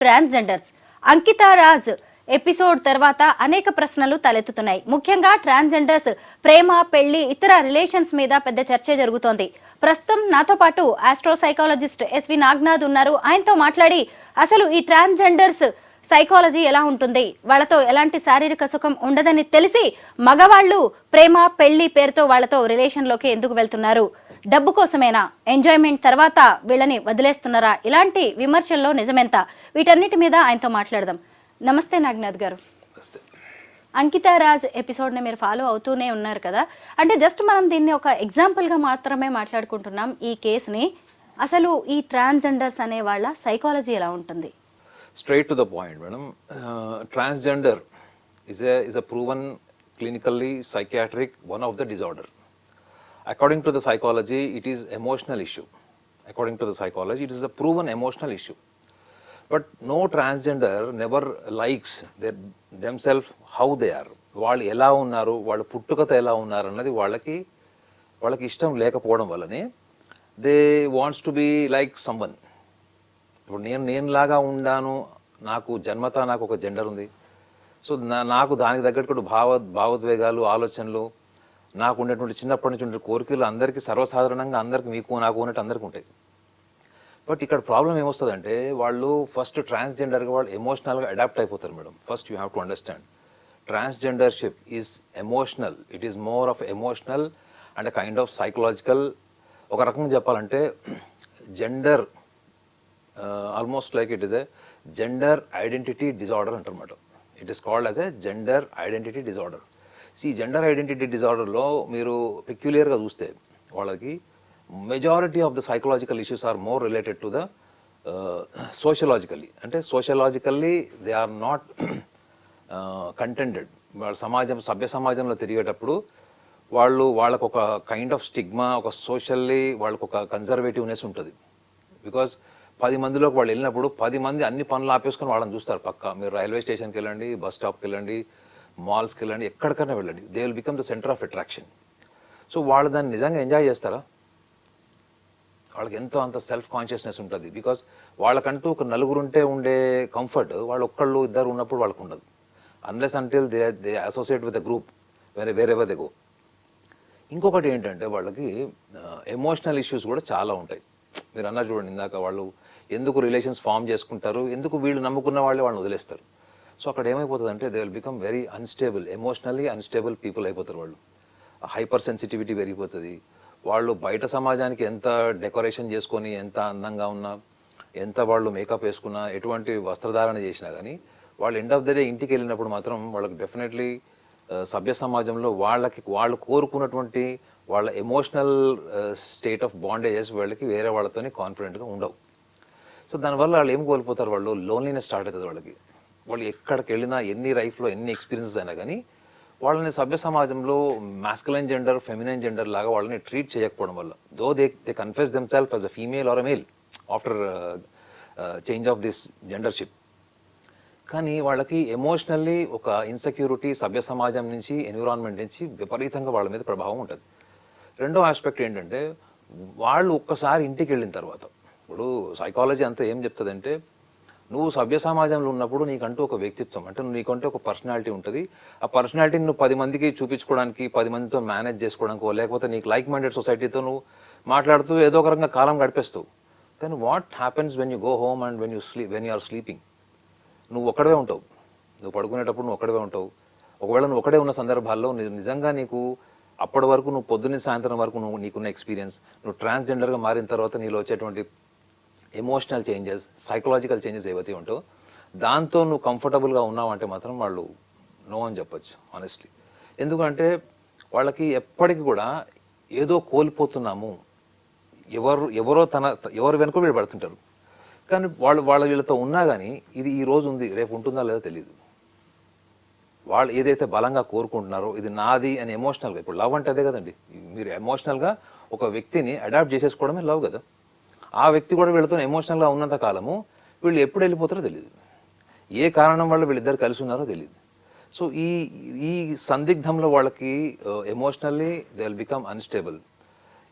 Transgenders Ankita Raj episode తర్వాత అనేక ప్రశ్నలు తలెత్తుతున్నాయి. ముఖ్యంగా ట్రాన్స్జెండర్స్ ప్రేమ, పెళ్లి, ఇతర రిలేషన్స్ మీద పెద్ద చర్చ జరుగుతోంది. ప్రస్తుతం నాతో పాటు ఆస్ట్రో సైకాలజిస్ట్ ఎస్వి నాగ్నాథ్ ఉన్నారు. ఆయనతో మాట్లాడి అసలు ఈ ట్రాన్స్జెండర్స్ సైకాలజీ ఎలా ఉంటుంది, వాళ్ళతో ఎలాంటి శారీరక సుఖం ఉండదని తెలిసి మగవాళ్ళు ప్రేమ, పెళ్లి పేరుతో వాళ్ళతో రిలేషన్లోకి ఎందుకు వెళ్తున్నారు, డబ్బు కోసమేనా, ఎంజాయ్మెంట్ తర్వాత వీళ్ళని వదిలేస్తున్నారా, ఇలాంటి విమర్శల్లో నిజమెంత, వీటన్నిటి మీద ఆయనతో మాట్లాడదాం. నమస్తే నాగ్నాథ్ గారు. అంకితా రాజ్ ఎపిసోడ్ని మీరు ఫాలో అవుతూనే ఉన్నారు కదా, అంటే జస్ట్ మనం దీన్ని ఒక ఎగ్జాంపుల్గా మాత్రమే మాట్లాడుకుంటున్నాం ఈ కేసుని. అసలు ఈ ట్రాన్స్జెండర్స్ అనే వాళ్ళ సైకాలజీ ఎలా ఉంటుంది? Straight to the point, madam. Transgender is a proven clinically psychiatric one of the disorder. According to the psychology, it is emotional issue. According to the psychology, it is a proven emotional issue. But no transgender never likes themselves how they are. వాళ్ళు ఎలా ఉన్నారు, వాళ్ళ పుట్టుకత ఎలా ఉన్నారు అన్నది వాళ్ళకి ఇష్టం లేకపోవడం వల్లనే they wants to be like someone. ఇప్పుడు నేనులాగా ఉండాను, నాకు జన్మత నాకు ఒక జెండర్ ఉంది, సో నాకు దానికి తగ్గట్టు భావోద్వేగాలు, ఆలోచనలు, నాకు ఉండేటువంటి చిన్నప్పటి నుంచి ఉండే కోరికలు అందరికీ సర్వసాధారణంగా అందరికి నాకు ఉన్నట్టు అందరికీ ఉంటాయి. బట్ ఇక్కడ ప్రాబ్లం ఏమొస్తుందంటే వాళ్ళు ఫస్ట్ ట్రాన్స్జెండర్గా వాళ్ళు ఎమోషనల్గా అడాప్ట్ అయిపోతారు madam. First you have to understand transgendership is emotional. It is more of emotional and kind of psychological. ఒక రకంగా చెప్పాలంటే gender almost like it is a gender identity disorder అంటారన్నమాట. It is called as a gender identity disorder. ఈ gender identity డిజార్డర్లో మీరు పెక్యులియర్గా చూస్తే వాళ్ళకి majority of the psychological issues are more related to the sociologically. అంటే sociologically they are not contented. వాళ్ళ సభ్య సమాజంలో తిరిగేటప్పుడు వాళ్ళకు ఒక కైండ్ ఆఫ్ స్టిగ్మా, ఒక సోషల్లీ వాళ్ళకు ఒక కన్జర్వేటివ్నెస్ ఉంటుంది. బికాజ్ 10 మందిలోకి వాళ్ళు వెళ్ళినప్పుడు 10 మంది అన్ని పనులు ఆపేసుకొని వాళ్ళని చూస్తారు. పక్కా మీరు రైల్వే స్టేషన్కి వెళ్ళండి, బస్ స్టాప్కి వెళ్ళండి, మాల్స్కి వెళ్ళండి, ఎక్కడికైనా వెళ్ళండి, they will become the centre of attraction. So వాళ్ళు దాన్ని నిజంగా ఎంజాయ్ చేస్తారా? వాళ్ళకి ఎంతో అంత సెల్ఫ్ కాన్షియస్నెస్ ఉంటుంది. బికాజ్ వాళ్ళకంటూ ఒక నలుగురు ఉండే కంఫర్ట్ వాళ్ళు ఒక్కళ్ళు ఇద్దరు ఉన్నప్పుడు వాళ్ళకు ఉండదు. Unless until they associate with the group wherever they go. ఇంకొకటి ఏంటంటే వాళ్ళకి ఎమోషనల్ ఇష్యూస్ కూడా చాలా ఉంటాయి. మీరు అన్నారు చూడండి ఇందాక, వాళ్ళు ఎందుకు రిలేషన్స్ ఫామ్ చేసుకుంటారు, ఎందుకు వీళ్ళు నమ్ముకున్న వాళ్ళని వదిలేస్తారు. సో అక్కడ ఏమైపోతుంది అంటే they will become very unstable, emotionally unstable people అయిపోతారు. వాళ్ళు హైపర్ సెన్సిటివిటీ పెరిగిపోతుంది. వాళ్ళు బయట సమాజానికి ఎంత డెకరేషన్ చేసుకొని, ఎంత అందంగా ఉన్నా, ఎంత వాళ్ళు మేకప్ వేసుకున్నా, ఎటువంటి వస్త్రధారణ చేసినా కానీ వాళ్ళు ఎండ్ ఆఫ్ ద డే ఇంటికి వెళ్ళినప్పుడు మాత్రం వాళ్ళకి డెఫినెట్లీ సభ్య సమాజంలో వాళ్ళు కోరుకున్నటువంటి వాళ్ళ ఎమోషనల్ స్టేట్ ఆఫ్ బాండేజెస్ వాళ్ళకి వేరే వాళ్ళతోనే కాన్ఫిడెంట్గా ఉండవు. సో దానివల్ల వాళ్ళు ఏం కోల్పోతారు, వాళ్ళు లోన్లీనెస్ స్టార్ట్ అవుతుంది వాళ్ళకి. వాళ్ళు ఎక్కడికి వెళ్ళినా, ఎన్ని లైఫ్లో ఎన్ని ఎక్స్పీరియన్సెస్ అయినా కానీ వాళ్ళని సభ్య సమాజంలో మాస్కులైన్ జెండర్, ఫెమినైన్ జెండర్ లాగా వాళ్ళని ట్రీట్ చేయకపోవడం వల్ల, though they confess themselves as a female or a male after change of this gendership. కానీ వాళ్ళకి ఎమోషనల్లీ ఒక ఇన్సెక్యూరిటీ సభ్య సమాజం నుంచి, ఎన్విరాన్మెంట్ నుంచి విపరీతంగా వాళ్ళ మీద ప్రభావం ఉంటుంది. రెండో ఆస్పెక్ట్ ఏంటంటే వాళ్ళు ఒక్కసారి ఇంటికి వెళ్ళిన తర్వాత, ఇప్పుడు సైకాలజీ అంతా ఏం చెప్తుందంటే నువ్వు సభ్య సమాజంలో ఉన్నప్పుడు నీకంటూ ఒక వ్యక్తిత్వం, అంటే నీకంటూ ఒక పర్సనాలిటీ ఉంటుంది. ఆ పర్సనాలిటీని నువ్వు 10 మందికి చూపించుకోవడానికి, 10 మందితో మేనేజ్ చేసుకోవడానికో, లేకపోతే నీకు లైక్ మైండెడ్ సొసైటీతో నువ్వు మాట్లాడుతూ ఏదో ఒక రకంగా కాలం గడిపేస్తావు. కానీ what happens when you go home and when you are sleeping? నువ్వు ఒక్కడే ఉంటావు. నువ్వు పడుకునేటప్పుడు నువ్వు ఒక్కడే ఉంటావు. ఒకవేళ నువ్వు ఒక్కడే ఉన్న సందర్భాల్లో నిజంగా నీకు అప్పటి వరకు నువ్వు పొద్దున్న సాయంత్రం వరకు నీకున్న ఎక్స్పీరియన్స్, నువ్వు ట్రాన్స్జెండర్గా మారిన తర్వాత నీలో వచ్చేటువంటి ఎమోషనల్ చేంజెస్, సైకలాజికల్ చేంజెస్ ఏవైతే ఉంటావో దాంతో నువ్వు కంఫర్టబుల్గా ఉన్నావు అంటే మాత్రం వాళ్ళు నో అని చెప్పచ్చు ఆనెస్ట్లీ. ఎందుకంటే వాళ్ళకి ఎప్పటికీ కూడా ఏదో కోల్పోతున్నాము, ఎవరు వెనుక వీళ్ళు పడుతుంటారు. కానీ వాళ్ళ వీళ్ళతో ఉన్నా కానీ ఇది ఈ రోజు ఉంది, రేపు ఉంటుందా లేదో తెలియదు. వాళ్ళు ఏదైతే బలంగా కోరుకుంటున్నారో ఇది నాది అని ఎమోషనల్గా, ఇప్పుడు లవ్ అంటే అదే కదండి, మీరు ఎమోషనల్గా ఒక వ్యక్తిని అడాప్ట్ చేసేసుకోవడమే లవ్ కదా. ఆ వ్యక్తి కూడా వీళ్ళతో ఎమోషనల్గా ఉన్నంత కాలము వీళ్ళు ఎప్పుడు వెళ్ళిపోతారో తెలియదు, ఏ కారణం వల్ల వీళ్ళిద్దరు కలిసి ఉన్నారో తెలియదు. సో ఈ సందిగ్ధంలో వాళ్ళకి emotionally they will become unstable.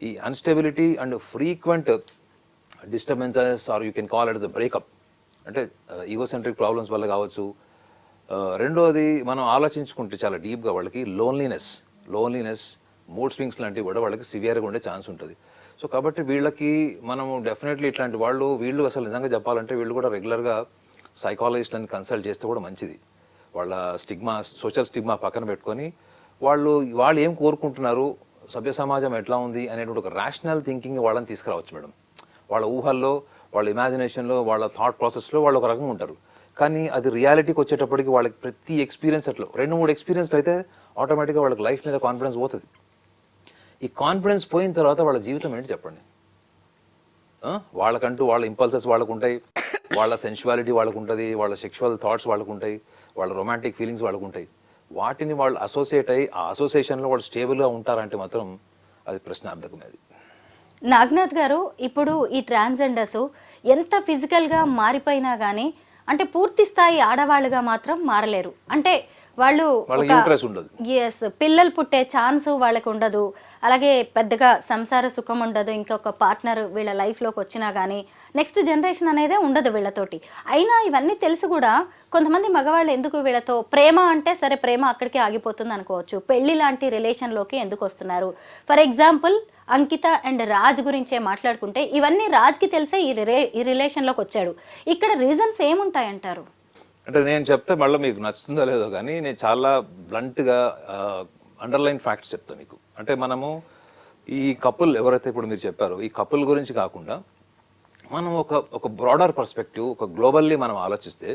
ఈ unstability and frequent disturbances, or you can call it as a breakup, అంటే ఈగోసెంట్రిక్ ప్రాబ్లమ్స్ వల్ల కావచ్చు. రెండోది మనం ఆలోచించుకుంటే చాలా డీప్గా వాళ్ళకి లోన్లీనెస్ మూడ్ స్వింగ్స్ లాంటివి కూడా వాళ్ళకి సివియర్గా ఉండే ఛాన్స్ ఉంటుంది. సో కాబట్టి వీళ్ళకి మనము డెఫినెట్లీ ఇట్లాంటి వీళ్ళు అసలు నిజంగా చెప్పాలంటే వీళ్ళు కూడా రెగ్యులర్గా సైకాలజిస్ట్ని కన్సల్ట్ చేస్తే కూడా మంచిది. వాళ్ళ సోషల్ స్టిగ్మా పక్కన పెట్టుకొని వాళ్ళు ఏం కోరుకుంటున్నారు, సభ్య సమాజం ఎట్లా ఉంది అనేటువంటి ఒక రేషనల్ థింకింగ్ వాళ్ళని తీసుకురావచ్చు మేడం. వాళ్ళ ఊహల్లో, వాళ్ళ ఇమాజినేషన్లో, వాళ్ళ థాట్ ప్రాసెస్లో వాళ్ళు ఒక రకంగా ఉంటారు. కానీ అది రియాలిటీకి వచ్చేటప్పటికి వాళ్ళకి ప్రతి ఎక్స్పీరియన్స్ అట్లా 2-3 ఎక్స్పీరియన్స్లు అయితే ఆటోమేటిక్గా వాళ్ళకి లైఫ్ మీద కాన్ఫిడెన్స్ పోతుంది. ఈ కాన్ఫిడెన్స్ పోయిన తర్వాత వాళ్ళ జీవితం ఏంటి చెప్పండి. వాళ్ళకంటూ వాళ్ళ ఇంపల్సెస్ వాళ్ళకు ఉంటాయి, వాళ్ళ సెన్షువాలిటీ వాళ్ళకు ఉంటుంది, వాళ్ళ సెక్షువల్ థాట్స్ వాళ్ళకు ఉంటాయి, వాళ్ళ రొమాంటిక్ ఫీలింగ్స్ వాళ్ళకు ఉంటాయి. వాటిని వాళ్ళు అసోసియేట్ అయ్యి ఆ అసోసియేషన్లో వాళ్ళు స్టేబుల్గా ఉంటారంటే మాత్రం అది ప్రశ్నార్థకమేది. నాగనాథ్ గారు, ఇప్పుడు ఈ ట్రాన్స్జెండర్స్ ఎంత ఫిజికల్గా మారిపోయినా కానీ అంటే పూర్తి స్థాయి ఆడవాళ్ళుగా మాత్రం మారలేరు. అంటే పిల్లలు పుట్టే ఛాన్స్ వాళ్ళకి ఉండదు, అలాగే పెద్దగా సంసార సుఖం ఉండదు, ఇంకొక పార్ట్నర్ వీళ్ళ లైఫ్లోకి వచ్చినా కానీ నెక్స్ట్ జనరేషన్ అనేదే ఉండదు వీళ్ళతోటి. అయినా ఇవన్నీ తెలిసి కూడా కొంతమంది మగవాళ్ళు ఎందుకు వీళ్ళతో ప్రేమ అంటే సరే ప్రేమ అక్కడికే ఆగిపోతుంది అనుకోవచ్చు, పెళ్లి లాంటి రిలేషన్లోకి ఎందుకు వస్తున్నారు? For example Ankita and Raj గురించే మాట్లాడుకుంటే ఇవన్నీ రాజ్కి తెలిసే ఈ రిలేషన్లోకి వచ్చాడు. ఇక్కడ రీజన్స్ ఏముంటాయంటారు? అంటే నేను చెప్తే మళ్ళీ మీకు నచ్చుతుందో లేదో కానీ నేను చాలా బ్లంట్గా అండర్లైన్ ఫ్యాక్ట్స్ చెప్తాను మీకు. అంటే మనము ఈ కపుల్ ఎవరైతే ఇప్పుడు మీరు చెప్పారో ఈ కపుల్ గురించి కాకుండా మనం ఒక బ్రాడర్ పర్స్పెక్టివ్, ఒక గ్లోబల్లీ మనం ఆలోచిస్తే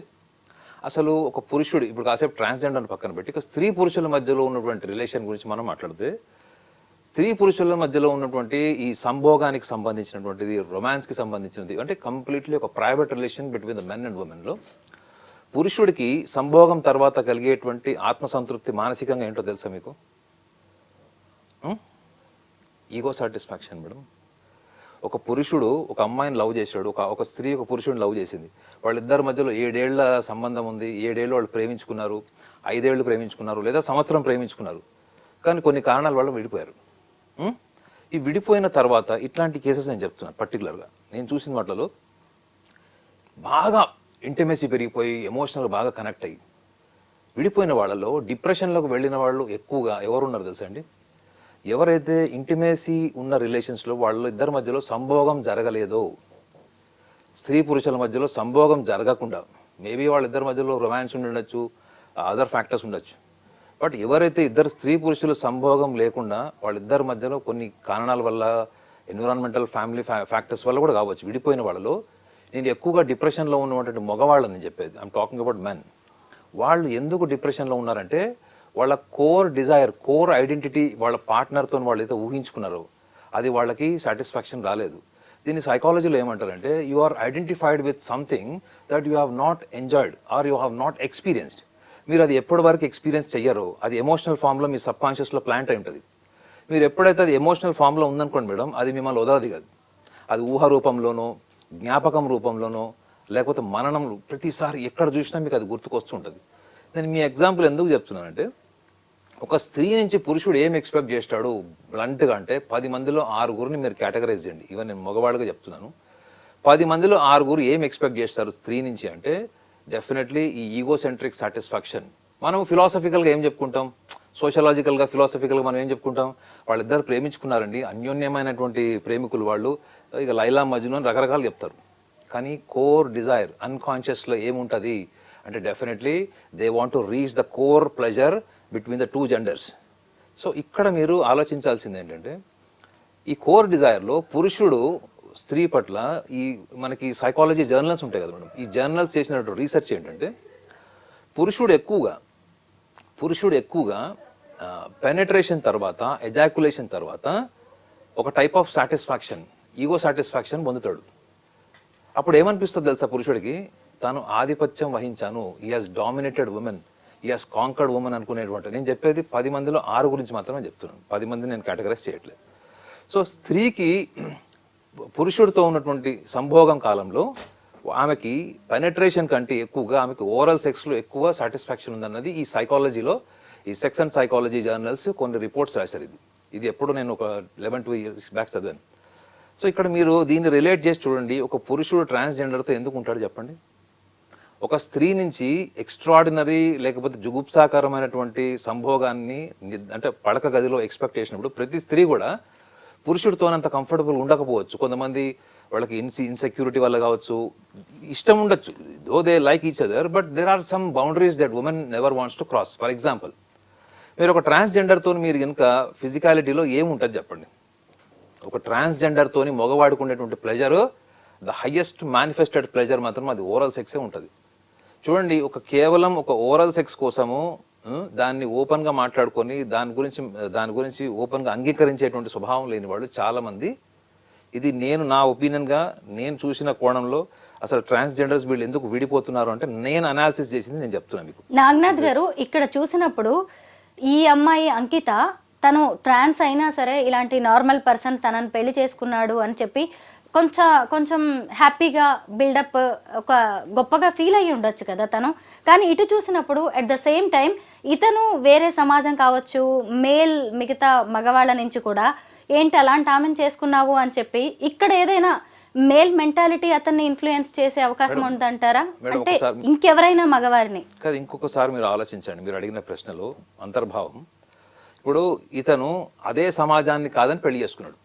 అసలు ఒక పురుషుడు ఇప్పుడు కాసేపు ట్రాన్స్జెండర్ పక్కన పెట్టి ఇక స్త్రీ పురుషుల మధ్యలో ఉన్నటువంటి రిలేషన్ గురించి మనం మాట్లాడితే స్త్రీ పురుషుల మధ్యలో ఉన్నటువంటి ఈ సంభోగానికి సంబంధించినటువంటిది, రొమాన్స్కి సంబంధించినది, అంటే కంప్లీట్లీ ఒక private relation between the men అండ్ ఉమెన్లో పురుషుడికి సంభోగం తర్వాత కలిగేటువంటి ఆత్మసంతృప్తి మానసికంగా ఏంటో తెలుసా మీకు? Ego satisfaction madam. ఒక పురుషుడు ఒక అమ్మాయిని లవ్ చేశాడు, ఒక స్త్రీ ఒక పురుషుడిని లవ్ చేసింది, వాళ్ళిద్దరి మధ్యలో 7 ఏళ్ల సంబంధం ఉంది, 7 ఏళ్ళు వాళ్ళు ప్రేమించుకున్నారు, 5 ఏళ్ళు ప్రేమించుకున్నారు, లేదా సంవత్సరం ప్రేమించుకున్నారు, కానీ కొన్ని కారణాల వల్ల విడిపోయారు. ఈ విడిపోయిన తర్వాత ఇట్లాంటి కేసెస్ నేను చెప్తున్నాను పర్టికులర్గా నేను చూసిన వాటిలో బాగా ఇంటిమేసీ పెరిగిపోయి ఎమోషనల్ బాగా కనెక్ట్ అయ్యి విడిపోయిన వాళ్ళలో డిప్రెషన్లోకి వెళ్ళిన వాళ్ళు ఎక్కువగా ఎవరున్నారు తెలుసా అండి? ఎవరైతే ఇంటిమేసీ ఉన్న రిలేషన్స్లో వాళ్ళ ఇద్దరి మధ్యలో సంభోగం జరగలేదో, స్త్రీ పురుషుల మధ్యలో సంభోగం జరగకుండా, మేబీ వాళ్ళిద్దరి మధ్యలో రొమాన్స్ ఉండొచ్చు, అదర్ ఫ్యాక్టర్స్ ఉండొచ్చు, బట్ ఎవరైతే ఇద్దరు స్త్రీ పురుషులు సంభోగం లేకుండా వాళ్ళిద్దరి మధ్యలో కొన్ని కారణాల వల్ల, ఎన్విరాన్మెంటల్ ఫ్యామిలీ ఫ్యాక్టర్స్ వల్ల కూడా కావచ్చు విడిపోయిన వాళ్ళలో, నేను ఎక్కువగా డిప్రెషన్లో ఉన్నటువంటి మగవాళ్ళని చెప్పేది, ఐఎమ్ టాకింగ్ అబౌట్ మెన్. వాళ్ళు ఎందుకు డిప్రెషన్లో ఉన్నారంటే వాళ్ళ కోర్ డిజైర్, కోర్ ఐడెంటిటీ వాళ్ళ పార్ట్నర్తో వాళ్ళు అయితే ఊహించుకున్నారో అది వాళ్ళకి సాటిస్ఫాక్షన్ రాలేదు. దీన్ని సైకాలజీలో ఏమంటారంటే you are identified with something that you have not enjoyed or you have not experienced. మీరు అది ఎప్పటి వరకు ఎక్స్పీరియన్స్ చెయ్యారో అది ఎమోషనల్ ఫామ్లో మీ సబ్ కాన్షియస్లో ప్లాంట్ అయి ఉంటుంది. మీరు ఎప్పుడైతే అది ఎమోషనల్ ఫామ్లో ఉందనుకోండి మేడం, అది మిమ్మల్ని వదలది కాదు. అది ఊహ రూపంలోనో, జ్ఞాపకం రూపంలోనో, లేకపోతే మననం, ప్రతిసారి ఎక్కడ చూసినా మీకు అది గుర్తుకొస్తుంటుంది. నేను మీ ఎగ్జాంపుల్ ఎందుకు చెప్తున్నానంటే, ఒక స్త్రీ నుంచి పురుషుడు ఏం ఎక్స్పెక్ట్ చేస్తాడు బ్లంట్గా అంటే 10 మందిలో 6 మీరు కేటగరైజ్ చేయండి. ఇవన్నీ నేను మగవాళ్ళగా చెప్తున్నాను. 10 మందిలో 6 ఏం ఎక్స్పెక్ట్ చేస్తారు స్త్రీ నుంచి అంటే డెఫినెట్లీ ఈ ఈగోసెంట్రిక్ సాటిస్ఫాక్షన్. మనం ఫిలాసఫికల్గా ఏం చెప్పుకుంటాం, సోషలాజికల్గా ఫిలాసఫికల్గా మనం ఏం చెప్పుకుంటాం, వాళ్ళిద్దరు ప్రేమించుకున్నారండి, అన్యోన్యమైనటువంటి ప్రేమికులు వాళ్ళు, ఇక లైలా మజ్ను అని రకరకాలు చెప్తారు. కానీ కోర్ డిజైర్ అన్కాన్షియస్లో ఏముంటుంది అంటే definitely they want to reach the core pleasure between the 2 genders. So ఇక్కడ మీరు ఆలోచించాల్సింది ఏంటంటే ఈ కోర్ డిజైర్లో పురుషుడు స్త్రీ పట్ల ఈ మనకి సైకాలజీ జర్నల్స్ ఉంటాయి కదా మేడం, ఈ జర్నల్స్ చేసినటువంటి రీసెర్చ్ ఏంటంటే పురుషుడు ఎక్కువగా పెనెట్రేషన్ తర్వాత, ఎజాక్యులేషన్ తర్వాత ఒక type of satisfaction, ego satisfaction పొందుతాడు. అప్పుడు ఏమనిపిస్తుంది తెలుసా పురుషుడికి, తాను ఆధిపత్యం వహించాను, ఈ హాజ్ డామినేటెడ్ ఉమెన్, ఈ హాజ్ కాంకర్డ్ ఉమెన్ అనుకునేటువంటి. నేను చెప్పేది 10 మందిలో 6 గురించి మాత్రమే చెప్తున్నాను, 10 మందిని నేను కేటగరైజ్ చేయట్లేదు. సో స్త్రీకి పురుషుడితో ఉన్నటువంటి సంభోగం కాలంలో ఆమెకి పెనెట్రేషన్ కంటే ఎక్కువగా ఆమెకి ఓరల్ సెక్స్లో ఎక్కువ సాటిస్ఫాక్షన్ ఉందన్నది ఈ సైకాలజీలో, ఈ సెక్స్ అండ్ సైకాలజీ జర్నల్స్ కొన్ని రిపోర్ట్స్ రాశారు. ఇది ఎప్పుడు నేను ఒక 11-12 years బ్యాక్ చదివాను. సో ఇక్కడ మీరు దీన్ని రిలేట్ చేసి చూడండి, ఒక పురుషుడు ట్రాన్స్జెండర్తో ఎందుకు ఉంటాడు చెప్పండి? ఒక స్త్రీ నుంచి ఎక్స్ట్రాడినరీ లేకపోతే జుగుప్సాకరమైనటువంటి సంభోగాన్ని అంటే పడక గదిలో ఎక్స్పెక్ట్ చేసినప్పుడు ప్రతి స్త్రీ కూడా పురుషుడితోనంత కంఫర్టబుల్ ఉండకపోవచ్చు. కొంతమంది వాళ్ళకి ఇన్సెక్యూరిటీ వల్ల కావచ్చు, ఇష్టం ఉండొచ్చు, though they like each other, but there are some boundaries that women never wants to cross. For example, మీరు ఒక ట్రాన్స్జెండర్తో మీరు కనుక ఫిజికాలిటీలో ఏముంటుంది చెప్పండి. ఒక ట్రాన్స్జెండర్తోని మగవాడికి ఉండేటువంటి pleasure, the highest manifested pleasure మాత్రం అది ఓరల్ సెక్సే ఉంటుంది. చూడండి, కేవలం ఒక ఓరల్ సెక్స్ కోసము దాన్ని ఓపెన్ గా మాట్లాడుకొని దాని గురించి ఓపెన్ గా అంగీకరించేటువంటి స్వభావం లేని వాళ్ళు చాలా మంది. ఇది నా ఒపీనియన్ గా నేను చూసిన కోణంలో అసలు ట్రాన్స్జెండర్స్ వీళ్ళు ఎందుకు విడిపోతున్నారు అంటే నేను అనాలిసిస్ చేసింది నేను చెప్తున్నాను మీకు. నాగనాథ్ గారు, ఇక్కడ చూసినప్పుడు ఈ అమ్మాయి అంకిత తను ట్రాన్స్ అయినా సరే ఇలాంటి నార్మల్ పర్సన్ తనని పెళ్లి చేసుకున్నాడు అని చెప్పి కొంచెం హ్యాపీగా బిల్డప్ ఒక గొప్పగా ఫీల్ అయ్యి ఉండొచ్చు కదా తను. కానీ ఇటు చూసినప్పుడు అట్ ద సేమ్ టైం ఇతను వేరే సమాజం కావచ్చు, మేల్ మిగతా మగవాళ్ళ నుంచి కూడా ఏంటి అలాంటి ఆమెను చేసుకున్నావు అని చెప్పి ఇక్కడ ఏదైనా మేల్ మెంటాలిటీ అతన్ని ఇన్ఫ్లుయెన్స్ చేసే అవకాశం ఉందంటారా? అంటే ఇంకెవరైనా మగవారిని కాదు, ఇంకొకసారి మీరు ఆలోచించండి. మీరు అడిగిన ప్రశ్నలో అంతర్భావం, ఇప్పుడు ఇతను అదే సమాజాన్ని కాదని పెళ్లి చేసుకున్నాడు,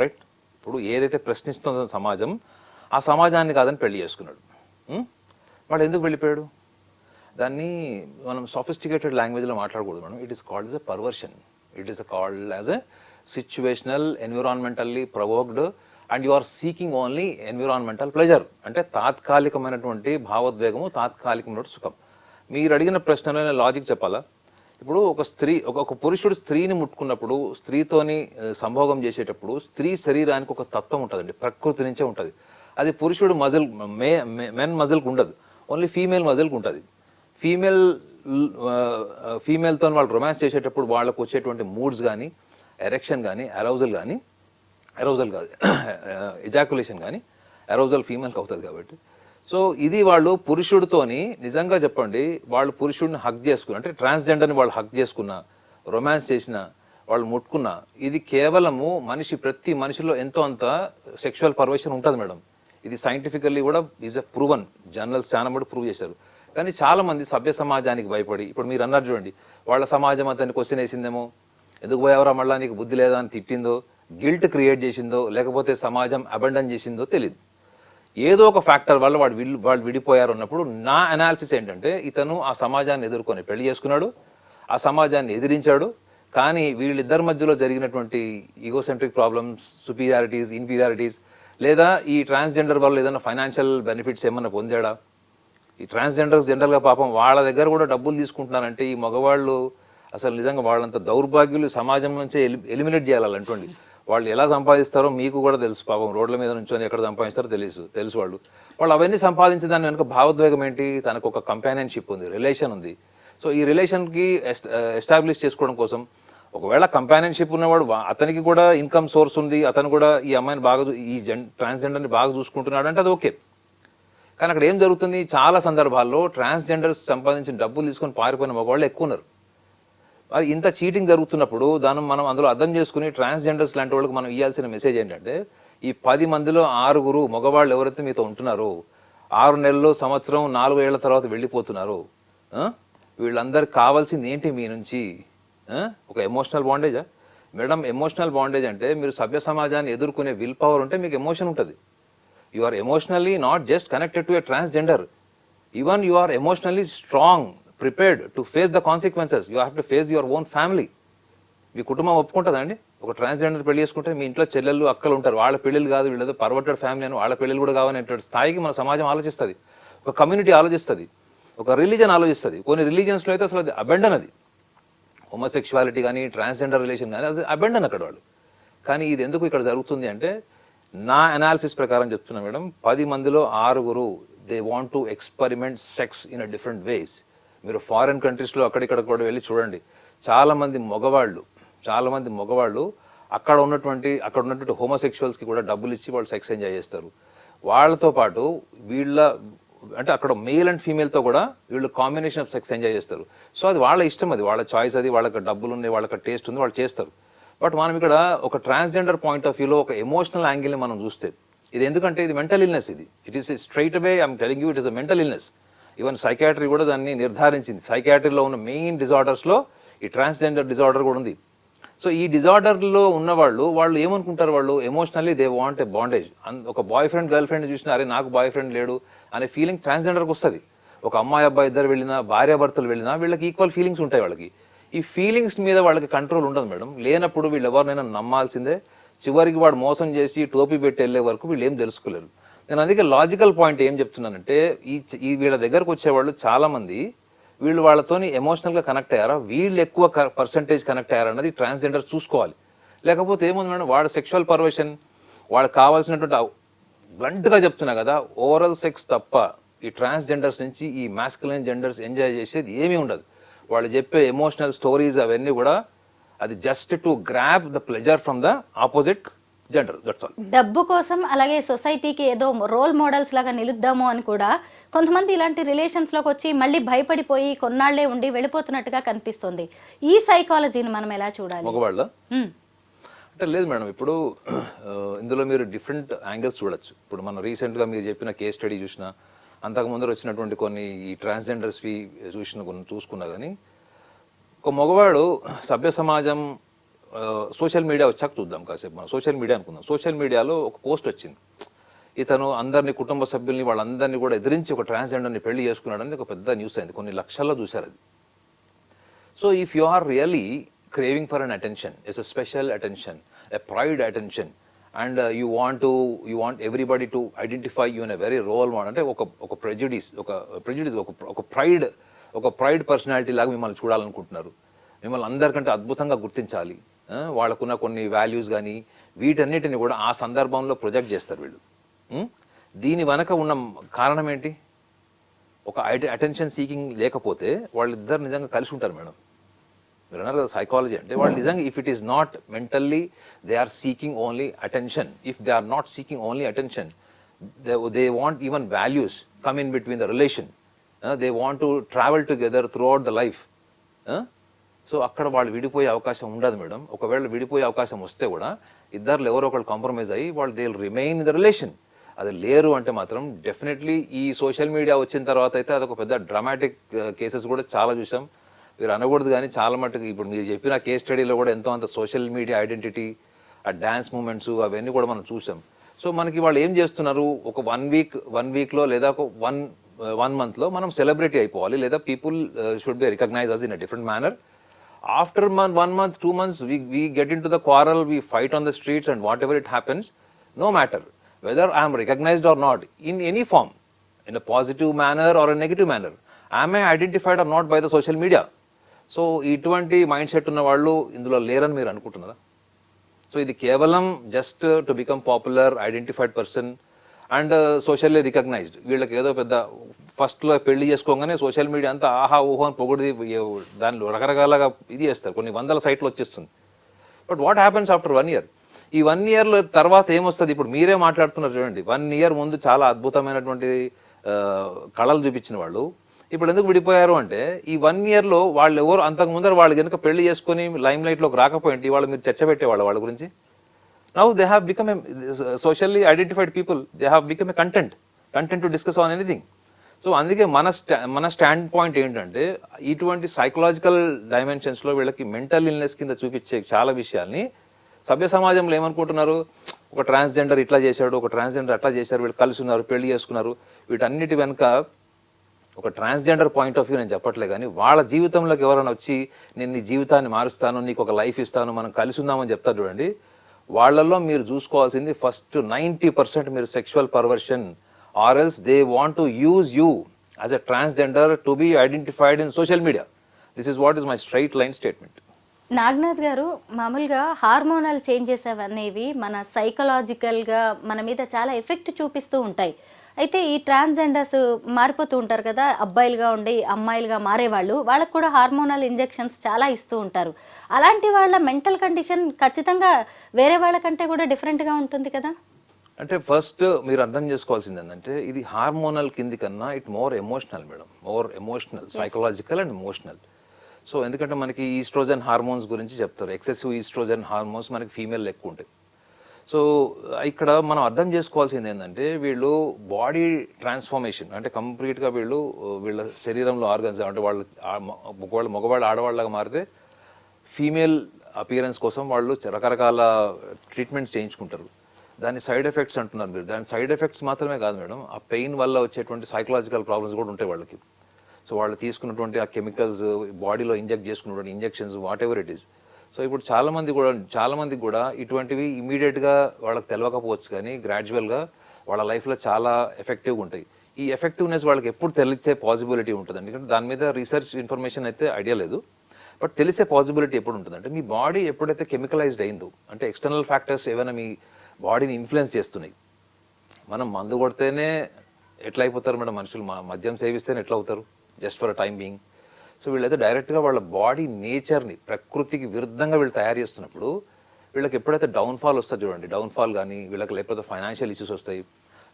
రైట్? ఇప్పుడు ఏదైతే ప్రశ్నిస్తుందో సమాజం, ఆ సమాజాన్ని కాదని పెళ్లి చేసుకున్నాడు. వాడు ఎందుకు వెళ్ళిపోయాడు? దాన్ని మనం సోఫిస్టికేటెడ్ లాంగ్వేజ్లో మాట్లాడకూడదు madam. It is called as a perversion. It is called as a situational, environmentally provoked, and you are seeking only environmental pleasure. అంటే తాత్కాలికమైనటువంటి భావోద్వేగము, తాత్కాలికమైనటువంటి సుఖం. మీరు అడిగిన ప్రశ్నలో లాజిక్ చెప్పాలా? ఇప్పుడు ఒక పురుషుడు స్త్రీని ముట్టుకున్నప్పుడు, స్త్రీతోని సంభోగం చేసేటప్పుడు స్త్రీ శరీరానికి ఒక తత్వం ఉంటుందండి, ప్రకృతి నుంచే ఉంటుంది. అది పురుషుడు మజిల్, మెన్ మజిల్కి ఉండదు, ఓన్లీ ఫీమేల్ మజిల్కి ఉంటుంది. ఫీమేల్తో వాళ్ళు రొమాన్స్ చేసేటప్పుడు వాళ్ళకు వచ్చేటువంటి మూడ్స్ కానీ, ఎరెక్షన్ కానీ, అరౌజల్ కాదు ఎజాకులేషన్ కానీ, అరౌజల్ ఫీమేల్కి అవుతుంది కాబట్టి. సో ఇది వాళ్ళు పురుషుడితోని నిజంగా చెప్పండి, వాళ్ళు పురుషుడిని హక్ చేసుకున్న, అంటే ట్రాన్స్జెండర్ని వాళ్ళు హక్ చేసుకున్న, రొమాన్స్ చేసిన, వాళ్ళు ముట్టుకున్న, ఇది కేవలము ప్రతి మనిషిలో ఎంతో అంత సెక్షువల్ పర్వర్షన్ ఉంటుంది మేడం. ఇది సైంటిఫికల్లీ కూడా ఈజ్ ఎ ప్రూవన్, జర్నల్స్ చాలా మటు ప్రూవ్ చేశారు. కానీ చాలా మంది సభ్య సమాజానికి భయపడి, ఇప్పుడు మీరు అన్నారు చూడండి, వాళ్ళ సమాజం అతన్ని క్వశ్చన్ వేసిందేమో, ఎందుకు పోయావరా మళ్ళా, నీకు బుద్ధి లేదా అని తిట్టిందో, గిల్ట్ క్రియేట్ చేసిందో, లేకపోతే సమాజం అబండన్ చేసిందో తెలియదు. ఏదో ఒక ఫ్యాక్టర్ వల్ల వాళ్ళు విడిపోయారు అన్నప్పుడు నా అనాలిసిస్ ఏంటంటే, ఇతను ఆ సమాజాన్ని ఎదుర్కొని పెళ్లి చేసుకున్నాడు, ఆ సమాజాన్ని ఎదిరించాడు. కానీ వీళ్ళిద్దరి మధ్యలో జరిగినటువంటి ఈగోసెంట్రిక్ ప్రాబ్లమ్స్, సుపీరియారిటీస్, ఇన్ఫీరియారిటీస్, లేదా ఈ ట్రాన్స్జెండర్ వల్ల ఏదైనా ఫైనాన్షియల్ బెనిఫిట్స్ ఏమన్నా పొందాడా? ఈ ట్రాన్స్జెండర్స్ జనరల్గా పాపం వాళ్ళ దగ్గర కూడా డబ్బులు తీసుకుంటున్నారంటే ఈ మగవాళ్ళు అసలు నిజంగా వాళ్ళంత దౌర్భాగ్యులు సమాజం నుంచే ఎలిమినేట్ చేయాలంటండి. వాళ్ళు ఎలా సంపాదిస్తారో మీకు కూడా తెలుసు. పాపం రోడ్ల మీద నుంచొని ఎక్కడ సంపాదిస్తారో తెలుసు వాళ్ళు అవన్నీ సంపాదించే దాని వెనుక భావోద్వేగం ఏంటి? తనకు ఒక కంపానియన్షిప్ ఉంది, రిలేషన్ ఉంది. సో ఈ రిలేషన్కి ఎస్టాబ్లిష్ చేసుకోవడం కోసం, ఒకవేళ కంపానియన్షిప్ ఉన్నవాడు అతనికి కూడా ఇన్కమ్ సోర్స్ ఉంది, అతను కూడా ఈ అమ్మాయిని బాగా ట్రాన్స్జెండర్ని బాగా చూసుకుంటున్నాడు అంటే అది ఓకే. కానీ అక్కడ ఏం జరుగుతుంది, చాలా సందర్భాల్లో ట్రాన్స్జెండర్స్ సంపాదించిన డబ్బులు తీసుకొని పారిపోయిన మగవాళ్ళు ఎక్కువ ఉన్నారు. మరి ఇంత చీటింగ్ జరుగుతున్నప్పుడు మనం అందులో అర్థం చేసుకుని ట్రాన్స్జెండర్స్ లాంటి వాళ్ళకి మనం ఇవ్వాల్సిన మెసేజ్ ఏంటంటే, ఈ 10 మందిలో 6 మగవాళ్ళు ఎవరైతే మీతో ఉంటున్నారో, 6 నెలలు, సంవత్సరం, 4 ఏళ్ల తర్వాత వెళ్ళిపోతున్నారు, వీళ్ళందరికి కావాల్సింది ఏంటి మీ నుంచి? ఒక ఎమోషనల్ బాండేజా మేడం? ఎమోషనల్ బాండేజ్ అంటే మీరు సభ్య సమాజాన్ని ఎదుర్కొనే విల్ పవర్ ఉంటే మీకు ఎమోషన్ ఉంటుంది. You are emotionally not just connected to a transgender, even you are emotionally strong, prepared to face the consequences. You have to face your own family. మీ కుటుంబం ఒప్పుకుంటుందండి ఒక ట్రాన్స్జెండర్ పెళ్లి చేసుకుంటే? మీ ఇంట్లో చెల్లెళ్ళు, అక్కలు ఉంటారు, వాళ్ళ పెళ్ళిళ్ళు కాదు, వీళ్ళతో పర్వర్టెడ్ ఫ్యామిలీ అని వాళ్ళ పెళ్ళిళ్ళు కూడా కావాలనేటువంటి స్థాయికి మన సమాజం ఆలోచిస్తుంది, ఒక కమ్యూనిటీ ఆలోచిస్తుంది, ఒక రిలీజన్ ఆలోచిస్తుంది. కొన్ని రిలీజన్స్లో అయితే అసలు అది అబెండన్, అది హోమోసెక్షువాలిటీ కానీ, ట్రాన్స్జెండర్ రిలేషన్ కానీ అది అబెండన్ అక్కడ వాళ్ళు. కానీ ఇది ఎందుకు ఇక్కడ జరుగుతుంది అంటే, నా అనాలిసిస్ ప్రకారం చెప్తున్నా మేడం, 10 మందిలో 6 they want to experiment sex in a different ways. మీరు ఫారిన్ కంట్రీస్లో అక్కడిక్కడ కూడా వెళ్ళి చూడండి, చాలా మంది మగవాళ్ళు అక్కడ ఉన్నటువంటి హోమోసెక్షువల్స్కి కూడా డబ్బులు ఇచ్చి వాళ్ళు సెక్స్ ఎంజాయ్ చేస్తారు. వాళ్ళతో పాటు అంటే అక్కడ మేల్ అండ్ ఫీమేల్తో కూడా వీళ్ళు కాంబినేషన్ ఆఫ్ సెక్స్ ఎంజాయ్ చేస్తారు. సో అది వాళ్ళ ఇష్టం, అది వాళ్ళ చాయిస్, అది వాళ్ళకి డబ్బులు ఉన్నాయి, వాళ్ళకి టేస్ట్ ఉంది, వాళ్ళు చేస్తారు. బట్ మనం ఇక్కడ ఒక ట్రాన్స్జెండర్ పాయింట్ ఆఫ్ వ్యూలో ఒక ఎమోషనల్ యాంగిల్ని మనం చూస్తే, ఇది ఎందుకంటే ఇది మెంటల్ ఇల్నెస్, ఇది it is straight away I'm telling you it is a mental illness. Even psychiatry కూడా దాన్ని నిర్ధారించింది. సైకాట్రీలో ఉన్న మెయిన్ డిజార్డర్స్లో ఈ ట్రాన్స్జెండర్ డిజార్డర్ కూడా ఉంది. సో ఈ డిజార్డర్లో ఉన్న వాళ్ళు ఏమనుకుంటారు, వాళ్ళు emotionally they want a bondage. ఒక బాయ్ ఫ్రెండ్ గర్ల్ ఫ్రెండ్ చూసినా అరే నాకు బాయ్ ఫ్రెండ్ లేడు అనే ఫీలింగ్ ట్రాన్స్జెండర్కి వస్తుంది. ఒక అమ్మాయి అబ్బాయి ఇద్దరు వెళ్ళినా, భార్యాభర్తలు వెళ్ళినా వీళ్ళకి ఈక్వల్ ఫీలింగ్స్ ఉంటాయి. వాళ్ళకి ఈ ఫీలింగ్స్ మీద వాళ్ళకి కంట్రోల్ ఉండదు మేడం. లేనప్పుడు వీళ్ళు ఎవరినైనా నమ్మాల్సిందే. చివరికి వాడు మోసం చేసి టోపీ పెట్టి వెళ్ళే వరకు వీళ్ళు ఏం తెలుసుకోలేరు. నేను అందుకే లాజికల్ పాయింట్ ఏం చెప్తున్నానంటే ఈ వీళ్ళ దగ్గరకు వచ్చేవాళ్ళు చాలా మంది వీళ్ళు వాళ్ళతోని ఎమోషనల్గా కనెక్ట్ అయ్యారా, వీళ్ళు ఎక్కువ పర్సంటేజ్ కనెక్ట్ అయ్యారా అన్నది ట్రాన్స్జెండర్ చూసుకోవాలి. లేకపోతే ఏముంది మేడం, వాడు సెక్షువల్ పర్వర్షన్, వాళ్ళకి కావాల్సినటువంటి బ్లంట్గా చెప్తున్నా కదా, ఓవరల్ సెక్స్ తప్ప ఈ ట్రాన్స్జెండర్స్ నుంచి ఈ మాస్కులైన్ జెండర్స్ ఎంజాయ్ చేసేది ఏమీ ఉండదు. వాళ్ళు చెప్పే ఎమోషనల్ స్టోరీస్ అవన్నీ కూడా అది just to grab the pleasure from the opposite gender, that's all. డబ్బు కోసం, అలాగే సొసైటీకి ఏదో రోల్ మోడల్స్ లాగా నిలుద్దాము అని కూడా కొంతమంది ఇలాంటి రిలేషన్స్ లోకి వచ్చి మళ్ళీ భయపడిపోయి కొన్నాళ్లే ఉండి వెళ్ళిపోతున్నట్టుగా కనిపిస్తుంది. ఈ సైకాలజీని మనం ఎలా చూడాలి? మగవాళ్ళ అంటే లేదు మేడం, ఇప్పుడు ఇందులో మీరు డిఫరెంట్ యాంగిల్స్ చూడొచ్చు. ఇప్పుడు మనం రీసెంట్గా మీరు చెప్పిన కేస్ స్టడీ చూసినా, అంతకు ముందర వచ్చినటువంటి కొన్ని ఈ ట్రాన్స్జెండర్స్వి చూసుకున్నా కానీ, ఒక మగవాడు సభ్య సమాజం సోషల్ మీడియా వచ్చాక చూద్దాం కాసేపు, మనం సోషల్ మీడియా అనుకుందాం. సోషల్ మీడియాలో ఒక పోస్ట్ వచ్చింది, ఇతను అందరినీ కుటుంబ సభ్యుల్ని వాళ్ళందరినీ కూడా ఎదిరించి ఒక ట్రాన్స్జెండర్ని పెళ్లి చేసుకున్నాడని ఒక పెద్ద న్యూస్ అయింది, కొన్ని లక్షల్లో చూశారు అది. So if you are really craving for an attention, it's a special attention, a pride attention, and you want everybody to identify you in a very role model, అంటే ఒక ప్రెజుడిస్ ఒక ప్రైడ్ పర్సనాలిటీ లాగా మిమ్మల్ని చూడాలనుకుంటున్నారు, మిమ్మల్ని అందరికంటే అద్భుతంగా గుర్తించాలి, వాళ్ళకున్న కొన్ని వాల్యూస్ కానీ వీటన్నిటిని కూడా ఆ సందర్భంలో ప్రొజెక్ట్ చేస్తారు వీళ్ళు. దీని వెనక ఉన్న కారణం ఏంటి? ఒక అటెన్షన్ సీకింగ్ లేకపోతే వాళ్ళిద్దరు నిజంగా కలిసి ఉంటారు మేడం. మీరు అన్నారు కదా సైకాలజీ అంటే, వాళ్ళు నిజంగా if it is not mentally they are seeking only attention, if they are not seeking only attention, they want even values come in between the relation, they want to travel together throughout the life. So అక్కడ వాళ్ళు విడిపోయే అవకాశం ఉండదు madam. ఒకవేళ విడిపోయే అవకాశం వస్తే కూడా ఇద్దరు ఎవరో ఒకళ్ళు కాంప్రమైజ్ అయ్యి వాళ్ళు they will remain in the relation. అది లేరు అంటే మాత్రం డెఫినెట్లీ ఈ సోషల్ మీడియా వచ్చిన తర్వాత అయితే అదొక పెద్ద డ్రామాటిక్ కేసెస్ కూడా చాలా చూసాం. మీరు అనకూడదు కానీ చాలా మటుకు ఇప్పుడు మీరు చెప్పిన కేస్ స్టడీలో కూడా ఎంతో అంత సోషల్ మీడియా ఐడెంటిటీ, ఆ డ్యాన్స్ మూమెంట్స్ అవన్నీ కూడా మనం చూసాం. సో మనకి వాళ్ళు ఏం చేస్తున్నారు, ఒక వన్ వీక్లో లేదా ఒక వన్ మంత్లో మనం సెలబ్రిటీ అయిపోవాలి, లేదా people should be recognise as in a different manner. After 1 month 2 months we get into the quarrel, we fight on the streets, and whatever it happens, no matter whether I am recognized or not in any form, in a positive manner or a negative manner, am I identified or not by the social media? So ఇటువంటి mind set ఉన్న వాళ్ళు ఇందులో లేరని మీరు అనుకుంటున్నారా? So ఇది కేవలం just to become popular, identified person and socially recognised. వీళ్ళకి ఏదో పెద్ద ఫస్ట్లో పెళ్లి చేసుకోగానే సోషల్ మీడియా అంతా ఆహా ఊహో అని పొగిడి దానిలో రకరకాలుగా ఇది చేస్తారు, కొన్ని వందల సైట్లు వచ్చేస్తుంది. But what happens after 1 year? ఈ 1 year తర్వాత ఏమొస్తుంది? ఇప్పుడు మీరే మాట్లాడుతున్నారు చూడండి, 1 year ముందు చాలా అద్భుతమైనటువంటి కళలు చూపించిన వాళ్ళు ఇప్పుడు ఎందుకు విడిపోయారు అంటే, ఈ 1 yearలో వాళ్ళు ఎవరు అంతకు ముందర వాళ్ళు కనుక పెళ్లి చేసుకుని లైమ్ లైట్లోకి రాకపోయింది, వాళ్ళు మీరు చర్చ పెట్టేవాళ్ళు వాళ్ళ గురించి. Now they have become a socially identified people, they have become a content to discuss on anything. So అందుకే మన స్టాండ్ పాయింట్ ఏంటంటే, ఇటువంటి సైకలాజికల్ డైమెన్షన్స్లో వీళ్ళకి మెంటల్ ఇల్నెస్ కింద చూపించే చాలా విషయాల్ని సభ్య సమాజంలో ఏమనుకుంటున్నారు, ఒక ట్రాన్స్జెండర్ ఇట్లా చేశాడు, ఒక ట్రాన్స్జెండర్ అట్లా చేశారు, వీళ్ళు కలిసి ఉన్నారు, పెళ్లి చేసుకున్నారు. వీటన్నిటి వెనుక ఒక ట్రాన్స్జెండర్ పాయింట్ ఆఫ్ వ్యూ నేను చెప్పట్లే కానీ, వాళ్ళ జీవితంలోకి ఎవరైనా వచ్చి నేను నీ జీవితాన్ని మారుస్తాను, నీకు ఒక లైఫ్ ఇస్తాను, మనం కలిసి ఉందామని చెప్తారు చూడండి, వాళ్ళల్లో మీరు చూసుకోవాల్సింది ఫస్ట్ 90% మీరు sexual perversion, or else they want to use you as a transgender to be identified in social media. This is what is my straight line statement. Naganath గారు, మామూలుగా హార్మోనల్ చేంజెస్ అనేవి మన సైకలాజికల్గా మన మీద చాలా ఎఫెక్ట్ చూపిస్తూ ఉంటాయి. అయితే ఈ ట్రాన్స్జెండర్స్ మారిపోతూ ఉంటారు కదా, అబ్బాయిలుగా ఉండి అమ్మాయిలుగా మారేవాళ్ళు, వాళ్ళకు కూడా హార్మోనల్ ఇంజెక్షన్స్ చాలా ఇస్తూ ఉంటారు. అలాంటి వాళ్ళ మెంటల్ కండిషన్ ఖచ్చితంగా వేరే వాళ్ళకంటే కూడా డిఫరెంట్గా ఉంటుంది కదా? అంటే ఫస్ట్ మీరు అర్థం చేసుకోవాల్సింది ఏంటంటే, ఇది హార్మోనల్ కింది కన్నా it more emotional madam, more emotional, psychological and emotional. So ఎందుకంటే మనకి ఈస్ట్రోజన్ హార్మోన్స్ గురించి చెప్తారు, ఎక్సెసివ్ ఈస్ట్రోజన్ హార్మోన్స్ మనకి ఫీమేల్ ఎక్కువ ఉంటాయి. సో ఇక్కడ మనం అర్థం చేసుకోవాల్సింది ఏంటంటే వీళ్ళు బాడీ ట్రాన్స్ఫర్మేషన్ అంటే కంప్లీట్గా వీళ్ళ శరీరంలో ఆర్గన్స్ అంటే వాళ్ళు మగవాళ్ళు ఆడవాళ్ళగా మారితే ఫీమేల్ అపియరెన్స్ కోసం వాళ్ళు రకరకాల ట్రీట్మెంట్స్ చేయించుకుంటారు. దాని సైడ్ ఎఫెక్ట్స్ అంటున్నారు మీరు. దాని సైడ్ ఎఫెక్ట్స్ మాత్రమే కాదు మేడం, ఆ పెయిన్ వల్ల వచ్చేటువంటి సైకలాజికల్ ప్రాబ్లమ్స్ కూడా ఉంటాయి వాళ్ళకి. సో వాళ్ళు తీసుకున్నటువంటి ఆ కెమికల్స్ బాడీలో ఇంజెక్ట్ చేసుకున్నటువంటి injections what ever it is. So ఇప్పుడు చాలా మందికి కూడా ఇటువంటివి ఇమీడియట్గా వాళ్ళకి తెలియకపోవచ్చు, కానీ గ్రాడ్యువల్గా వాళ్ళ లైఫ్లో చాలా ఎఫెక్టివ్గా ఉంటాయి. ఈ ఎఫెక్టివ్నెస్ వాళ్ళకి ఎప్పుడు తెలిసే పాసిబిలిటీ ఉంటుంది, ఎందుకంటే దాని మీద రీసెర్చ్ ఇన్ఫర్మేషన్ అయితే ఐడియా లేదు. బట్ తెలిసే పాసిబిలిటీ ఎప్పుడు ఉంటుంది అంటే మీ బాడీ ఎప్పుడైతే కెమికలైజ్డ్ అయిందో, అంటే ఎక్స్టర్నల్ ఫ్యాక్టర్స్ ఏమైనా మీ బాడీని ఇన్ఫ్లుయెన్స్ చేస్తున్నాయి. మనం మందు కొడితేనే ఎట్లా అయిపోతారు మేడం మనుషులు, మద్యం సేవిస్తేనే ఎట్లా అవుతారు just for a time being. So వీళ్ళైతే డైరెక్ట్గా వాళ్ళ బాడీ నేచర్ని ప్రకృతికి విరుద్ధంగా వీళ్ళు తయారు చేస్తున్నప్పుడు వీళ్ళకి ఎప్పుడైతే డౌన్ఫాల్ వస్తుంది చూడండి, డౌన్ఫాల్ కానీ వీళ్ళకి లేకపోతే ఫైనాన్షియల్ ఇష్యూస్ వస్తాయి,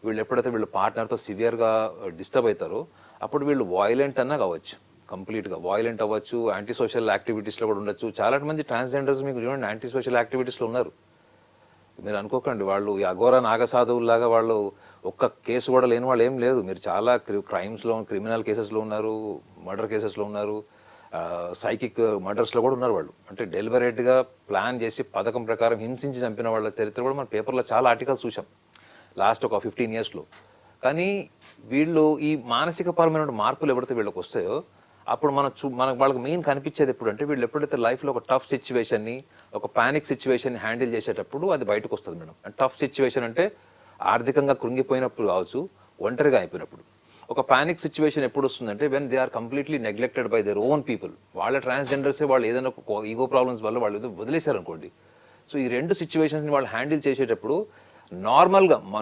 వీళ్ళు ఎప్పుడైతే వీళ్ళ పార్ట్నర్తో సివియర్గా డిస్టర్బ్ అవుతారో అప్పుడు వీళ్ళు వాయిలెంట్ అన్నా కావచ్చు, కంప్లీట్గా వాయిలెంట్ అవ్వచ్చు, యాంటీ సోషల్ యాక్టివిటీస్లో కూడా ఉండొచ్చు. చాలా మంది ట్రాన్స్జెండర్స్ మీకు చూడండి యాంటీ సోషల్ యాక్టివిటీస్లో ఉన్నారు. మీరు అనుకోకండి వాళ్ళు ఈ అఘోర నాగసాధువులాగా వాళ్ళు ఒక్క కేసు కూడా లేని వాళ్ళు ఏం లేదు. మీరు చాలా క్రైమ్స్లో క్రిమినల్ కేసెస్లో ఉన్నారు, మర్డర్ కేసెస్లో ఉన్నారు, సైకిక్ మర్డర్స్లో కూడా ఉన్నారు వాళ్ళు. అంటే డెలిబరేట్గా ప్లాన్ చేసి పథకం ప్రకారం హింసించి చంపిన వాళ్ళ చరిత్ర కూడా మన పేపర్లో చాలా ఆర్టికల్స్ చూసాం లాస్ట్ ఒక 15 yearsలో. కానీ వీళ్ళు ఈ మానసిక పరమైన మార్పులు ఎప్పుడైతే వీళ్ళకి వస్తాయో అప్పుడు మనకు వాళ్ళకి మెయిన్ కనిపించేది ఎప్పుడు అంటే వీళ్ళు ఎప్పుడైతే లైఫ్లో ఒక టఫ్ సిచ్యువేషన్ని, ఒక పానిక్ సిచ్యువేషన్ని హ్యాండిల్ చేసేటప్పుడు అది బయటకు వస్తుంది మేడం. అండ్ టఫ్ సిచ్యువేషన్ అంటే ఆర్థికంగా కృంగిపోయినప్పుడు కావచ్చు, ఒంటరిగా అయిపోయినప్పుడు. ఒక పానిక్ సిచ్యువేషన్ ఎప్పుడు వస్తుందంటే when they are completely neglected by their own people. వాళ్ళ ట్రాన్స్జెండర్సే వాళ్ళు ఏదైనా ఈగో ప్రాబ్లమ్స్ వల్ల వాళ్ళు ఏదో వదిలేశారు అనుకోండి. సో ఈ రెండు సిచ్యువేషన్స్ని వాళ్ళు హ్యాండిల్ చేసేటప్పుడు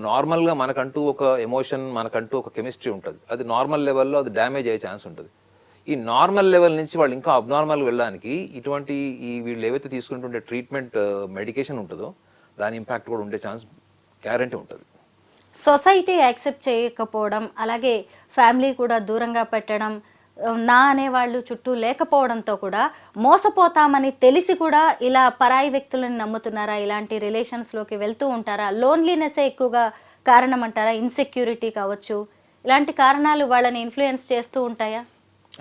నార్మల్గా మనకంటూ ఒక ఎమోషన్, మనకంటూ ఒక కెమిస్ట్రీ ఉంటుంది. అది నార్మల్ లెవెల్లో అది డ్యామేజ్ అయ్యే ఛాన్స్ ఉంటుంది. ఈ నార్మల్ లెవెల్ నుంచి వాళ్ళు ఇంకా అబ్నార్మల్ వెళ్ళడానికి ఇటువంటి వీళ్ళు ఏవైతే తీసుకున్నటువంటి ట్రీట్మెంట్ మెడికేషన్ ఉంటుందో దాని ఇంపాక్ట్ కూడా ఉండే ఛాన్స్ గ్యారంటీ ఉంటుంది. సొసైటీ యాక్సెప్ట్ చేయకపోవడం, అలాగే ఫ్యామిలీ కూడా దూరంగా పెట్టడం, నా అనేవాళ్ళు చుట్టూ లేకపోవడంతో కూడా మోసపోతామని తెలిసి కూడా ఇలా పరాయి వ్యక్తులను నమ్ముతున్నారా, ఇలాంటి రిలేషన్స్లోకి వెళ్తూ ఉంటారా? లోన్లీనెస్సే ఎక్కువగా కారణం అంటారా? ఇన్సెక్యూరిటీ కావచ్చు, ఇలాంటి కారణాలు వాళ్ళని ఇన్ఫ్లుయెన్స్ చేస్తూ ఉంటాయా?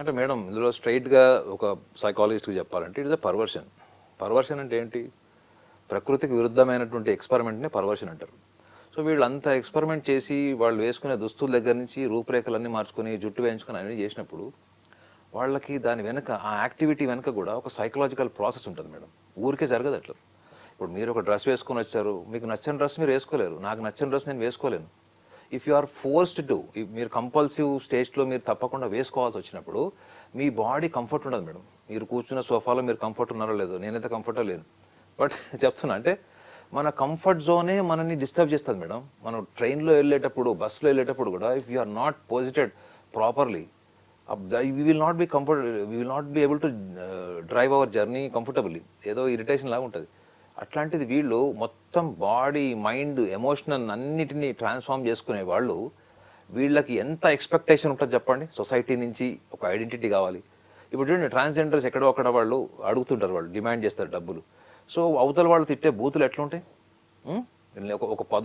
అంటే మేడం ఇందులో స్ట్రైట్గా ఒక సైకాలజిస్ట్కి చెప్పాలంటే it is a perversion. Perversion అంటే ఏంటి? ప్రకృతికి విరుద్ధమైనటువంటి ఎక్స్పెరిమెంట్నే పర్వర్షన్ అంటారు. సో వీళ్ళు అంతా ఎక్స్పెరిమెంట్ చేసి వాళ్ళు వేసుకునే దుస్తుల దగ్గర నుంచి రూపురేఖలన్నీ మార్చుకొని జుట్టు వేయించుకొని అన్నీ చేసినప్పుడు వాళ్ళకి దాని వెనక ఆ యాక్టివిటీ వెనక కూడా ఒక సైకలాజికల్ ప్రాసెస్ ఉంటుంది మేడం. ఊరికే జరగదు అట్లా. ఇప్పుడు మీరు ఒక డ్రెస్ వేసుకొని వచ్చారు, మీకు నచ్చిన డ్రెస్ మీరు వేసుకోలేరు, నాకు నచ్చిన డ్రెస్ నేను వేసుకోలేను. If you are forced to, మీరు కంపల్సివ్ స్టేజ్లో మీరు తప్పకుండా వేసుకోవాల్సి వచ్చినప్పుడు మీ బాడీ కంఫర్ట్ ఉండదు మేడం. మీరు కూర్చున్న సోఫాలో మీరు కంఫర్ట్ ఉన్నారో లేదో, నేనైతే కంఫర్టో లేను. బట్ చెప్తున్నా అంటే మన కంఫర్ట్ జోనే మనల్ని డిస్టర్బ్ చేస్తుంది మేడం. మనం ట్రైన్లో వెళ్ళేటప్పుడు, బస్సులో వెళ్ళేటప్పుడు కూడా if you are not posited properly we will not be able to drive our journey comfortably. ఏదో ఇరిటేషన్ లాగా ఉంటుంది. అట్లాంటిది వీళ్ళు మొత్తం బాడీ, మైండ్, ఎమోషనల్ అన్నిటినీ ట్రాన్స్ఫార్మ్ చేసుకునే వాళ్ళు వీళ్ళకి ఎంత ఎక్స్పెక్టేషన్ ఉంటుంది చెప్పండి. సొసైటీ నుంచి ఒక ఐడెంటిటీ కావాలి. ఇప్పుడు చూడండి ట్రాన్స్జెండర్స్ ఎక్కడో అక్కడ వాళ్ళు అడుగుతుంటారు, వాళ్ళు డిమాండ్ చేస్తారు డబ్బులు. సో అవతల వాళ్ళు తిట్టే బూతులు ఎట్లుంటాయి?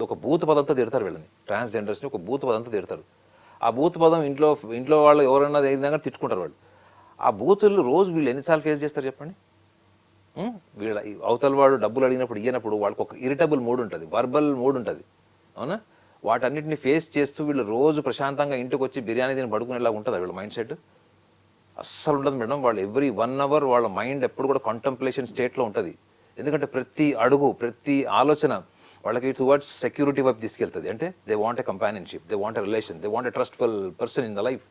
ఒక బూత్ పదంతో తిడతారు వీళ్ళని, ట్రాన్స్జెండర్స్ని ఒక బూత్ పదంతో తిడతారు. ఆ బూత్ పదం ఇంట్లో వాళ్ళు ఎవరైనా విధంగా తిట్టుకుంటారు వాళ్ళు. ఆ బూతులు రోజు వీళ్ళు ఎన్నిసార్లు ఫేస్ చేస్తారు చెప్పండి? వీళ్ళ అవతల వాడు డబ్బులు అడిగినప్పుడు ఇయ్యనప్పుడు వాళ్ళకి ఒక ఇరిటబుల్ మూడ్ ఉంటుంది, వర్బల్ మూడ్ ఉంటుంది, అవునా? వాటన్నిటిని ఫేస్ చేస్తూ వీళ్ళు రోజు ప్రశాంతంగా ఇంటికి వచ్చి బిర్యానీ తిని పడుకునేలాగా ఉంటుంది వీళ్ళ మైండ్ సెట్. అస్సలు ఉండదు మేడం. వాళ్ళు ఎవ్రీ 1 hour వాళ్ళ మైండ్ ఎప్పుడు కూడా కాంటంప్లేషన్ స్టేట్లో ఉంటుంది. ఎందుకంటే ప్రతి అడుగు, ప్రతి ఆలోచన వాళ్ళకి టువర్డ్స్ సెక్యూరిటీ వైపు తీసుకెళ్తుంది. అంటే they want a companionship, they want a relation, they want a trustful person in the life.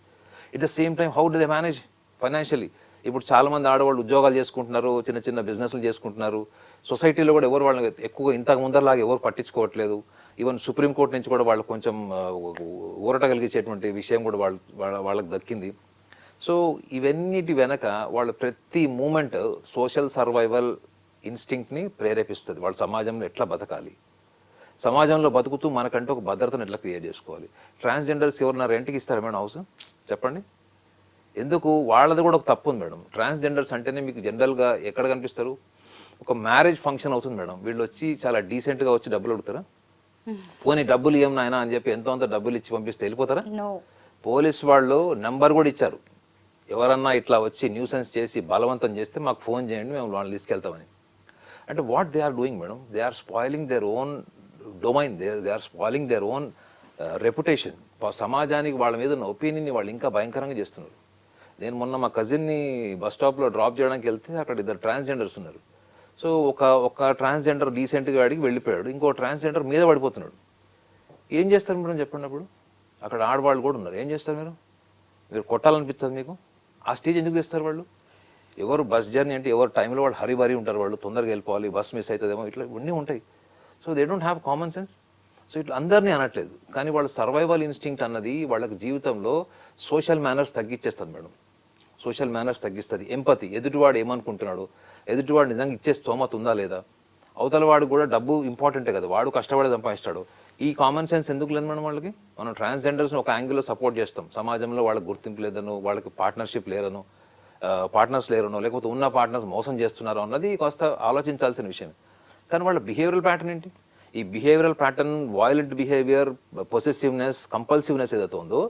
At the same time how do they manage financially? ఇప్పుడు చాలా మంది ఆడవాళ్ళు ఉద్యోగాలు చేసుకుంటున్నారు, చిన్న చిన్న బిజినెస్లు చేసుకుంటున్నారు. సొసైటీలో కూడా ఎవరు వాళ్ళని ఎక్కువగా ఇంతకు ముందరలాగా ఎవరు పట్టించుకోవట్లేదు. ఈవెన్ సుప్రీంకోర్టు నుంచి కూడా వాళ్ళు కొంచెం ఊరట కలిగించేటువంటి విషయం కూడా వాళ్ళకి దక్కింది. సో ఇవన్నిటి వెనక వాళ్ళ ప్రతి మూమెంట్ సోషల్ సర్వైవల్ ఇన్స్టింక్ట్ని ప్రేరేపిస్తుంది. వాళ్ళ సమాజంలో ఎట్లా బతకాలి, సమాజంలో బతుకుతూ మనకంటూ ఒక భద్రతను ఎట్లా క్రియేట్ చేసుకోవాలి. ట్రాన్స్జెండర్స్కి ఎవరన్నా రెంట్కి ఇస్తారా మేడం హౌస్? చెప్పండి. ఎందుకు? వాళ్ళది కూడా ఒక తప్పు ఉంది మేడం. ట్రాన్స్జెండర్స్ అంటేనే మీకు జనరల్గా ఎక్కడ కనిపిస్తారు? ఒక మ్యారేజ్ ఫంక్షన్ అవుతుంది మేడం, వీళ్ళు వచ్చి చాలా డీసెంట్గా వచ్చి డబ్బులు అడుగుతారా? పోనీ డబ్బులు ఇవ్వం నాయన అని చెప్పి ఎంతో అంత డబ్బులు ఇచ్చి పంపిస్తే వెళ్ళిపోతారా? నో. పోలీస్ వాళ్ళు నెంబర్ కూడా ఇచ్చారు, ఎవరన్నా ఇట్లా వచ్చి న్యూసెన్స్ చేసి బలవంతం చేస్తే మాకు ఫోన్ చేయండి, మేము వాళ్ళని తీసుకెళ్తామని. అంటే what they are doing madam, they are spoiling their own domain, they are spoiling their own reputation. సమాజానికి వాళ్ళ మీద ఉన్న ఒపీనియన్ని వాళ్ళు ఇంకా భయంకరంగా చేస్తున్నారు. నేను మొన్న మా కజిన్ని బస్ స్టాప్లో డ్రాప్ చేయడానికి వెళ్తే అక్కడ ఇద్దరు ట్రాన్స్జెండర్స్ ఉన్నారు. సో ఒక ట్రాన్స్జెండర్ డీసెంట్గా అడిగి వెళ్ళిపోయాడు, ఇంకో ట్రాన్స్జెండర్ మీద పడిపోతున్నాడు. ఏం చేస్తారు మేడం చెప్పండి? అప్పుడు అక్కడ ఆడవాళ్ళు కూడా ఉన్నారు, ఏం చేస్తారు మీరు కొట్టాలనిపిస్తుంది మీకు? ఆ స్టేజ్ ఎందుకు తెస్తారు వాళ్ళు? ఎవరు బస్ జర్నీ అంటే ఎవరు టైంలో వాళ్ళు హరిబరి ఉంటారు, వాళ్ళు తొందరగా వెళ్ళిపోవాలి, బస్ మిస్ అవుతుందేమో, ఇట్లా ఇవన్నీ ఉంటాయి. So they don't have common sense. So ఇట్లా అందరినీ అనట్లేదు, కానీ వాళ్ళ సర్వైవల్ ఇన్స్టింక్ట్ అన్నది వాళ్ళకి జీవితంలో సోషల్ మేనర్స్ తగ్గించేస్తుంది మేడం. సోషల్ మేనర్స్ తగ్గిస్తుంది. ఎంపతి, ఎదుటివాడు ఏమనుకుంటున్నాడు, ఎదుటివాడు నిజంగా ఇచ్చే స్తోమత ఉందా లేదా, అవతల వాడు కూడా డబ్బు ఇంపార్టెంటే కదా, వాడు కష్టపడి సంపాదిస్తాడు. ఈ కామన్ సెన్స్ ఎందుకు లేదు మేడం వాళ్ళకి? మనం ట్రాన్స్జెండర్స్ని ఒక యాంగిల్లో సపోర్ట్ చేస్తాం, సమాజంలో వాళ్ళకి గుర్తింపు లేదనో, వాళ్ళకి పార్ట్నర్షిప్ లేరనో, పార్ట్నర్స్ లేరనో, లేకపోతే ఉన్న పార్ట్నర్స్ మోసం చేస్తున్నారో అన్నది కాస్త ఆలోచించాల్సిన విషయం. కానీ వాళ్ళ బిహేవియరల్ ప్యాటర్న్ ఏంటి? ఈ behavioural pattern, violent behaviour, possessiveness, compulsiveness ఏదైతే ఉందో,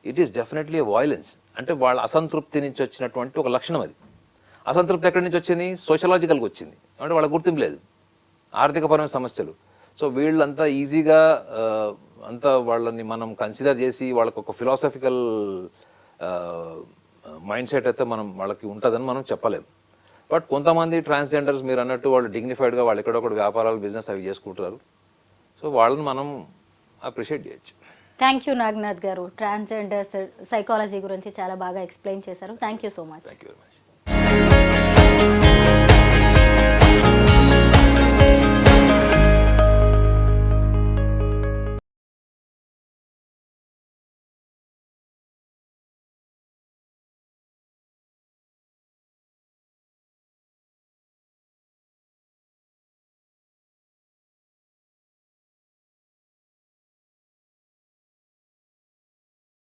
it is definitely a violence. అంటే వాళ్ళ అసంతృప్తి నుంచి వచ్చినటువంటి ఒక లక్షణం అది. అసంతృప్తి ఎక్కడి నుంచి వచ్చింది? సోషలాజికల్గా వచ్చింది. అంటే వాళ్ళ గుర్తింపు లేదు, ఆర్థికపరమైన సమస్యలు. సో వీళ్ళంతా ఈజీగా అంతా వాళ్ళని మనం కన్సిడర్ చేసి వాళ్ళకు ఒక ఫిలాసఫికల్ మైండ్ సెట్ అయితే వాళ్ళకి ఉంటుందని మనం చెప్పలేము. బట్ కొంతమంది ట్రాన్స్జెండర్స్ మీరు అన్నట్టు వాళ్ళు డిగ్నిఫైడ్గా వాళ్ళు ఎక్కడొక్కడ వ్యాపారాలు, బిజినెస్ అవి చేసుకుంటారు. సో వాళ్ళని మనం అప్రిషియేట్ చేయొచ్చు. థ్యాంక్ యూ నాగనాథ్ గారు. ట్రాన్స్జెండర్స్ సైకాలజీ గురించి చాలా బాగా ఎక్స్ప్లెయిన్ చేశారు. Thank you so much. Thank you very much.